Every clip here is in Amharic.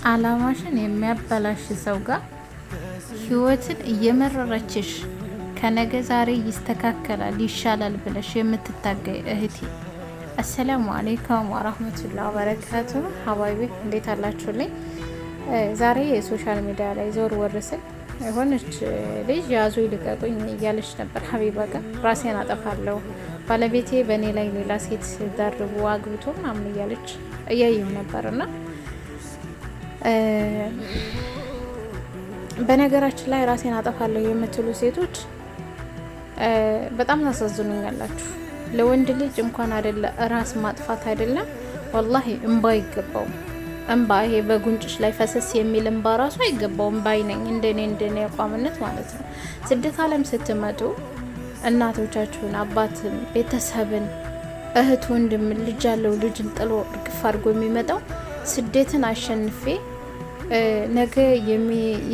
አላማሽን የሚያበላሽ ሰው ጋር ህይወትን እየመረረችሽ ከነገ ዛሬ ይስተካከላል ይሻላል ብለሽ የምትታገይ እህቴ፣ አሰላሙ አለይኩም ወራህመቱላሂ ወበረካቱ። ሀባይቢ እንዴት አላችሁልኝ? ዛሬ የሶሻል ሚዲያ ላይ ዞር ወርስል የሆነች ልጅ ያዙ ይልቀቁኝ እያለች ነበር። ሀቢባ ጋር ራሴን አጠፋለሁ ባለቤቴ በእኔ ላይ ሌላ ሴት ደርቦ አግብቶ ምናምን እያለች እያየሁ ነበርና በነገራችን ላይ ራሴን አጠፋለሁ የምትሉ ሴቶች በጣም ታሳዝኑኛላችሁ። ለወንድ ልጅ እንኳን አይደለ ራስ ማጥፋት አይደለም ወላሂ እንባ አይገባውም። እንባ ይሄ በጉንጭሽ ላይ ፈሰስ የሚል እንባ ራሱ አይገባውም ባይነኝ እንደኔ አቋምነት ማለት ነው። ስደት ዓለም ስትመጡ እናቶቻችሁን፣ አባትን፣ ቤተሰብን፣ እህት፣ ወንድም፣ ልጅ ያለው ልጅን ጥሎ እርግፍ አድርጎ የሚመጣው ስደትን አሸንፌ ነገ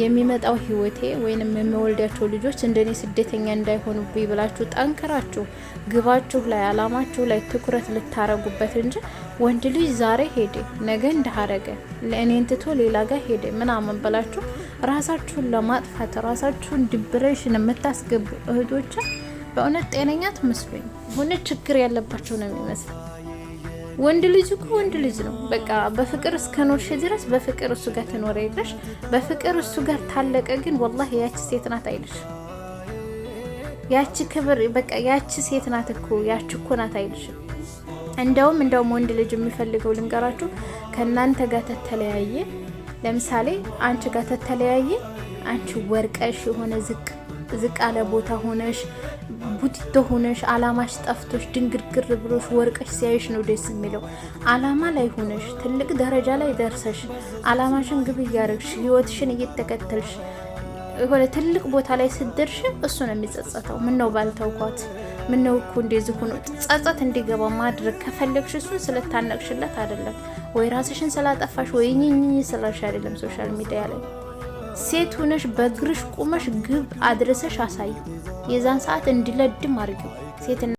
የሚመጣው ህይወቴ ወይንም የሚወልዳቸው ልጆች እንደኔ ስደተኛ እንዳይሆኑብኝ ብላችሁ ጠንክራችሁ ግባችሁ ላይ አላማችሁ ላይ ትኩረት ልታረጉበት እንጂ ወንድ ልጅ ዛሬ ሄደ ነገ እንዳረገ ለእኔን ትቶ ሌላ ጋር ሄደ ምናምን ብላችሁ ራሳችሁን ለማጥፋት ራሳችሁን ዲፕሬሽን የምታስገቡ እህቶች በእውነት ጤነኛ ትመስሉኝ። ሆነ ችግር ያለባቸው ነው የሚመስል። ወንድ ልጅ እኮ ወንድ ልጅ ነው። በቃ በፍቅር እስከ ኖርሽ ድረስ በፍቅር እሱ ጋር ትኖር የለሽ። በፍቅር እሱ ጋር ታለቀ ግን ወላሂ ያቺ ሴት ናት አይልሽ። ያቺ ክብር በቃ ያቺ ሴት ናት እኮ ያቺ እኮ ናት አይልሽ። እንደውም ወንድ ልጅ የሚፈልገው ልንገራችሁ፣ ከእናንተ ጋር ተተለያየ። ለምሳሌ አንቺ ጋር ተተለያየ፣ አንቺ ወርቀሽ የሆነ ዝቅ አለ ቦታ ሆነሽ ቡቲቶ ሆነሽ አላማሽ ጠፍቶሽ ድንግርግር ብሎሽ ወርቀሽ ሲያይሽ ነው ደስ የሚለው። አላማ ላይ ሆነሽ ትልቅ ደረጃ ላይ ደርሰሽ አላማሽን ግብ እያደረግሽ ህይወትሽን እየተከተልሽ የሆነ ትልቅ ቦታ ላይ ስትደርሽ እሱ ነው የሚጸጸተው። ምነው ባልተውኳት፣ ምነው እኮ እንደዚህ ሆኖ ጸጸት እንዲገባ ማድረግ ከፈለግሽ እሱን ስለታነቅሽለት አይደለም፣ ወይ ራስሽን ስላጠፋሽ ወይ ኝኝ ስላልሽ አይደለም። ሶሻል ሚዲያ ላይ ሴት ሆነሽ በእግርሽ ቁመሽ ግብ አድርሰሽ አሳዩ። የዛን ሰዓት እንዲለድም አድርጊው። ሴትና